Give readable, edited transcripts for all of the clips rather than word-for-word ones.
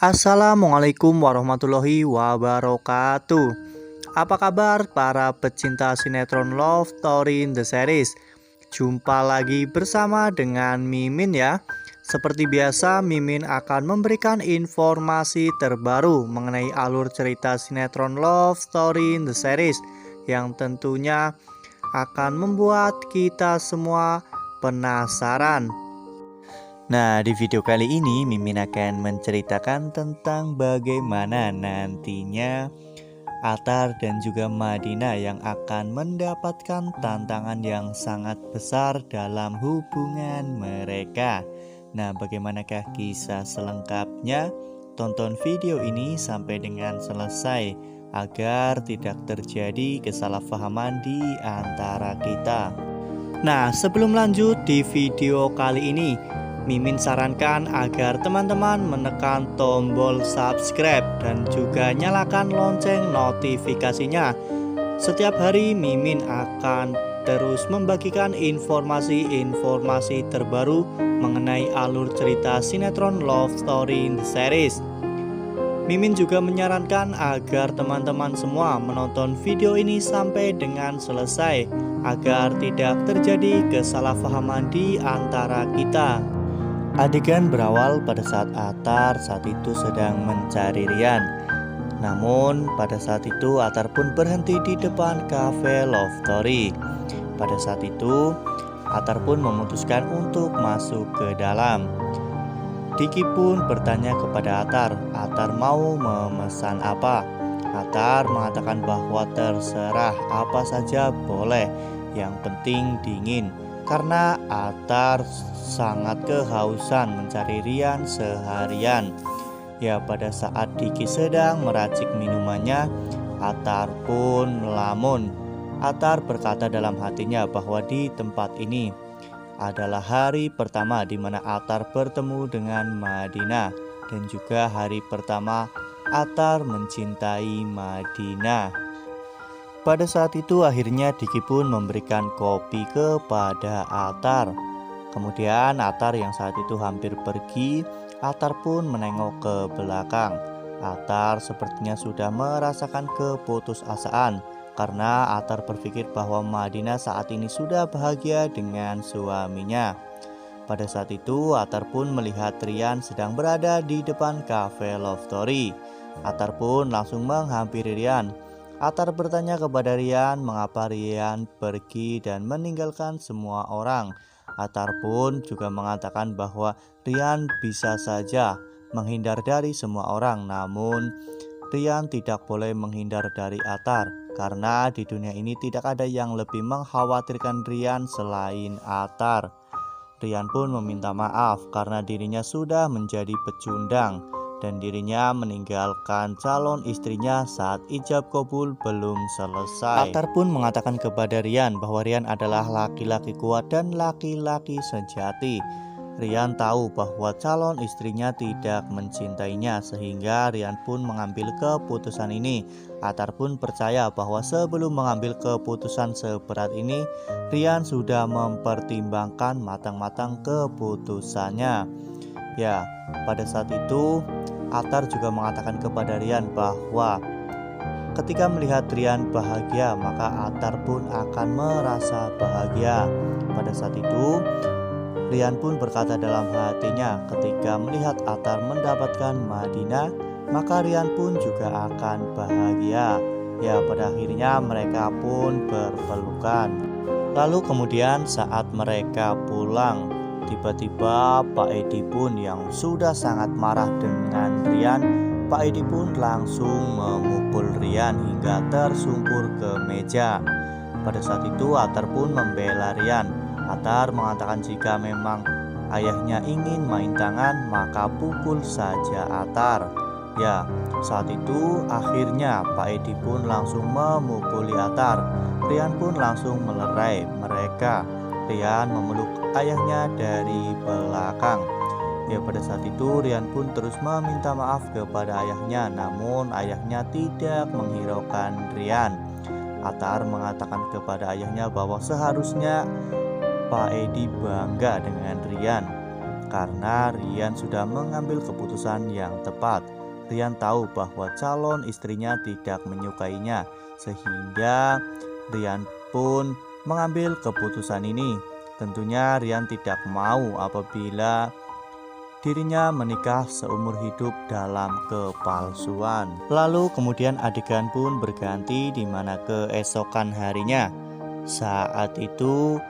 Assalamualaikum warahmatullahi wabarakatuh. Apa kabar para pecinta sinetron Love Story in the Series? Jumpa lagi bersama dengan Mimin ya. Seperti biasa, Mimin akan memberikan informasi terbaru mengenai alur cerita sinetron Love Story in the Series yang tentunya akan membuat kita semua penasaran. Nah, di video kali ini Mimin akan menceritakan tentang bagaimana nantinya Atar dan juga Madina yang akan mendapatkan tantangan yang sangat besar dalam hubungan mereka. Nah, bagaimanakah kisah selengkapnya? Tonton video ini sampai dengan selesai agar tidak terjadi kesalahpahaman di antara kita. Nah, sebelum lanjut di video kali ini, Mimin sarankan agar teman-teman menekan tombol subscribe dan juga nyalakan lonceng notifikasinya. Setiap hari Mimin akan terus membagikan informasi-informasi terbaru mengenai alur cerita sinetron Love Story in the Series. Mimin juga menyarankan agar teman-teman semua menonton video ini sampai dengan selesai agar tidak terjadi kesalahpahaman di antara kita. Adegan berawal pada saat Atar saat itu sedang mencari Rian. Namun pada saat itu Atar pun berhenti di depan cafe Love Story. Pada saat itu Atar pun memutuskan untuk masuk ke dalam. Diki pun bertanya kepada Atar mau memesan apa? Atar mengatakan bahwa terserah apa saja boleh, yang penting dingin. Karena Atar sangat kehausan mencari Rian seharian. Ya, pada saat Diki sedang meracik minumannya, Atar pun melamun. Atar berkata dalam hatinya bahwa di tempat ini adalah hari pertama di mana Atar bertemu dengan Madina, dan juga hari pertama Atar mencintai Madina. Pada saat itu akhirnya Diki pun memberikan kopi kepada Atar. Kemudian Atar yang saat itu hampir pergi, Atar pun menengok ke belakang. Atar sepertinya sudah merasakan keputusasaan karena Atar berpikir bahwa Madina saat ini sudah bahagia dengan suaminya. Pada saat itu Atar pun melihat Rian sedang berada di depan cafe Love Story. Atar pun langsung menghampiri Rian. Atar bertanya kepada Rian mengapa Rian pergi dan meninggalkan semua orang. Atar pun juga mengatakan bahwa Rian bisa saja menghindar dari semua orang, namun Rian tidak boleh menghindar dari Atar karena di dunia ini tidak ada yang lebih mengkhawatirkan Rian selain Atar. Rian pun meminta maaf karena dirinya sudah menjadi pecundang dan dirinya meninggalkan calon istrinya saat ijab kabul belum selesai. Atar pun mengatakan kepada Rian bahwa Rian adalah laki-laki kuat dan laki-laki sejati. Rian tahu bahwa calon istrinya tidak mencintainya, sehingga Rian pun mengambil keputusan ini. Atar pun percaya bahwa sebelum mengambil keputusan seberat ini, Rian sudah mempertimbangkan matang-matang keputusannya. Ya, pada saat itu Atar juga mengatakan kepada Rian bahwa ketika melihat Rian bahagia, maka Atar pun akan merasa bahagia. Pada saat itu Rian pun berkata dalam hatinya, ketika melihat Atar mendapatkan Madina, maka Rian pun juga akan bahagia. Ya, pada akhirnya mereka pun berpelukan. Lalu kemudian saat mereka pulang, tiba-tiba Pak Edi pun yang sudah sangat marah dengan Rian, Pak Edi pun langsung memukul Rian hingga tersungkur ke meja. Pada saat itu Atar pun membela Rian. Atar mengatakan jika memang ayahnya ingin main tangan, maka pukul saja Atar. Ya, saat itu akhirnya Pak Edi pun langsung memukuli Atar. Rian pun langsung melerai mereka. Rian memeluk ayahnya dari belakang. Ya, pada saat itu Rian pun terus meminta maaf kepada ayahnya, namun ayahnya tidak menghiraukan Rian. Atar mengatakan kepada ayahnya bahwa seharusnya Pak Edi bangga dengan Rian. karena Rian sudah mengambil keputusan yang tepat. Rian tahu bahwa calon istrinya tidak menyukainya, sehingga Rian pun mengambil keputusan ini. Tentunya Rian tidak mau apabila dirinya menikah seumur hidup dalam kepalsuan. Lalu kemudian adegan pun berganti di mana keesokan harinya. Saat itu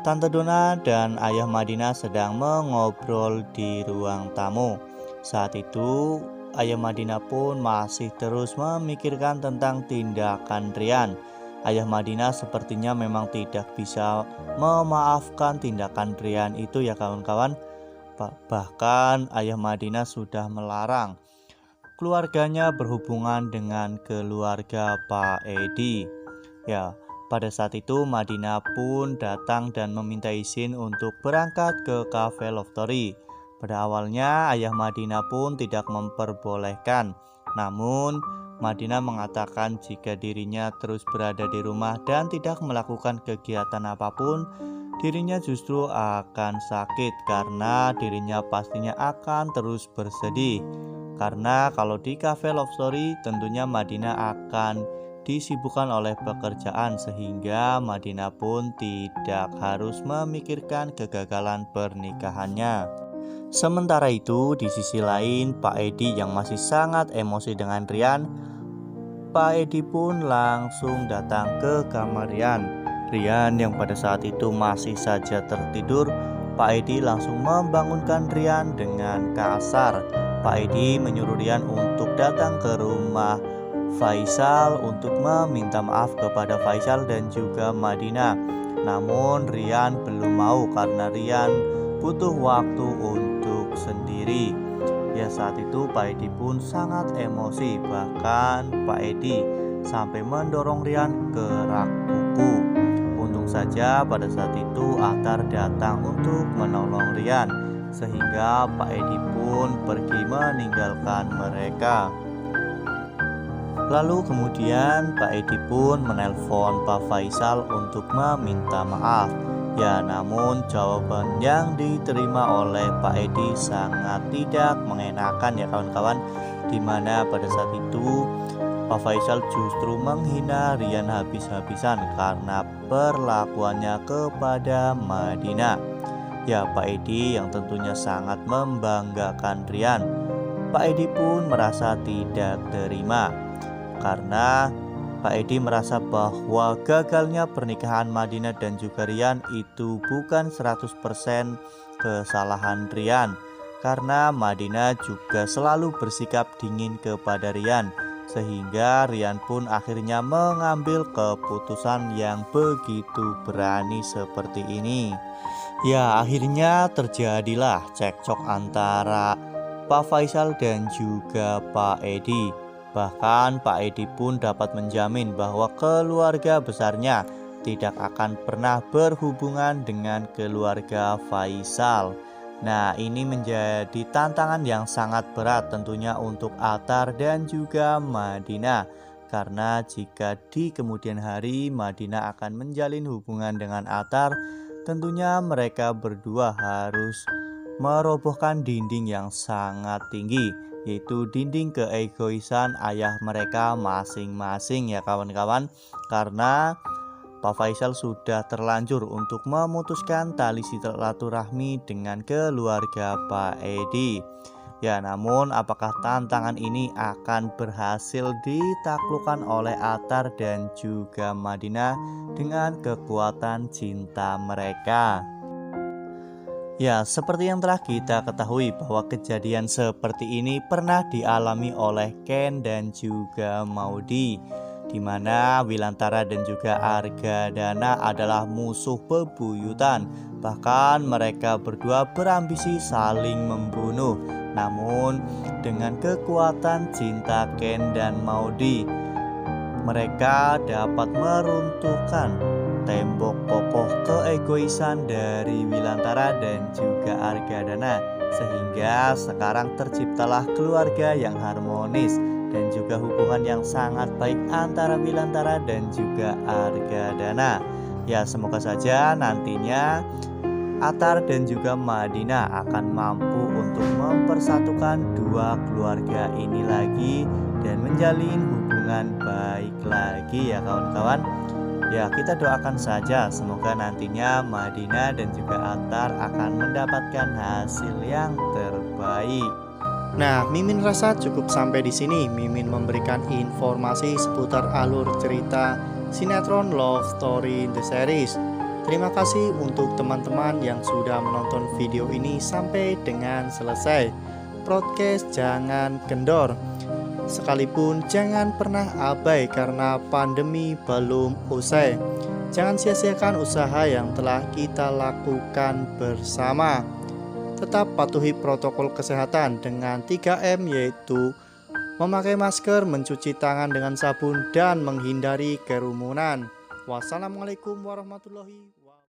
Tante Donna dan Ayah Madina sedang mengobrol di ruang tamu. Saat itu Ayah Madina pun masih terus memikirkan tentang tindakan Rian. Ayah Madina sepertinya memang tidak bisa memaafkan tindakan Rian itu ya kawan-kawan. Bahkan Ayah Madina sudah melarang keluarganya berhubungan dengan keluarga Pak Edi. Ya, pada saat itu Madina pun datang dan meminta izin untuk berangkat ke Cafe Love Story. Pada awalnya Ayah Madina pun tidak memperbolehkan. Namun Madina mengatakan jika dirinya terus berada di rumah dan tidak melakukan kegiatan apapun, dirinya justru akan sakit karena dirinya pastinya akan terus bersedih. Karena kalau di Cafe Love Story tentunya Madina akan disibukkan oleh pekerjaan, sehingga Madina pun tidak harus memikirkan kegagalan pernikahannya. Sementara itu di sisi lain Pak Edi yang masih sangat emosi dengan Rian, Pak Edi pun langsung datang ke kamar Rian. Rian yang pada saat itu masih saja tertidur, Pak Edi langsung membangunkan Rian dengan kasar. Pak Edi menyuruh Rian untuk datang ke rumah Faisal untuk meminta maaf kepada Faisal dan juga Madina. Namun Rian belum mau karena Rian butuh waktu untuk sendiri. Ya, saat itu Pak Edi pun sangat emosi. Bahkan Pak Edi sampai mendorong Rian ke rak buku. Untung saja pada saat itu Atar datang untuk menolong Rian, sehingga Pak Edi pun pergi meninggalkan mereka. Lalu kemudian Pak Edi pun menelpon Pak Faisal untuk meminta maaf. Ya, namun jawaban yang diterima oleh Pak Edi sangat tidak mengenakan ya kawan-kawan, dimana pada saat itu Pak Faisal justru menghina Rian habis-habisan karena perlakuannya kepada Madina. Ya, Pak Edi yang tentunya sangat membanggakan Rian. Pak Edi pun merasa tidak terima karena Pak Edi merasa bahwa gagalnya pernikahan Madina dan juga Rian itu bukan 100% kesalahan Rian, karena Madina juga selalu bersikap dingin kepada Rian, sehingga Rian pun akhirnya mengambil keputusan yang begitu berani seperti ini. Ya, akhirnya terjadilah cekcok antara Pak Faisal dan juga Pak Edi. Bahkan Pak Edi pun dapat menjamin bahwa keluarga besarnya tidak akan pernah berhubungan dengan keluarga Faisal. Nah, ini menjadi tantangan yang sangat berat tentunya untuk Atar dan juga Madina. Karena jika di kemudian hari Madina akan menjalin hubungan dengan Atar, tentunya mereka berdua harus merobohkan dinding yang sangat tinggi, yaitu dinding keegoisan ayah mereka masing-masing ya kawan-kawan. Karena Pak Faisal sudah terlanjur untuk memutuskan tali silaturahmi dengan keluarga Pak Edi. Ya, namun apakah tantangan ini akan berhasil ditaklukkan oleh Atar dan juga Madina dengan kekuatan cinta mereka? Ya, seperti yang telah kita ketahui bahwa kejadian seperti ini pernah dialami oleh Ken dan juga Maudi, di mana Wilantara dan juga Argadana adalah musuh bebuyutan. Bahkan mereka berdua berambisi saling membunuh. Namun dengan kekuatan cinta Ken dan Maudi, mereka dapat meruntuhkan tembok kokoh keegoisan dari Wilantara dan juga Argadana, sehingga sekarang terciptalah keluarga yang harmonis dan juga hubungan yang sangat baik antara Wilantara dan juga Argadana. Ya, semoga saja nantinya Attar dan juga Madinah akan mampu untuk mempersatukan dua keluarga ini lagi dan menjalin hubungan baik lagi ya kawan-kawan. Ya, kita doakan saja semoga nantinya Madinah dan juga Attar akan mendapatkan hasil yang terbaik. Nah, Mimin rasa cukup sampai di sini. Mimin memberikan informasi seputar alur cerita sinetron Love Story The Series. Terima kasih untuk teman-teman yang sudah menonton video ini sampai dengan selesai. Podcast jangan kendor. Sekalipun jangan pernah abai karena pandemi belum usai. Jangan sia-siakan usaha yang telah kita lakukan bersama. Tetap patuhi protokol kesehatan dengan 3M, yaitu memakai masker, mencuci tangan dengan sabun, dan menghindari kerumunan. Wassalamualaikum warahmatullahi wabarakatuh.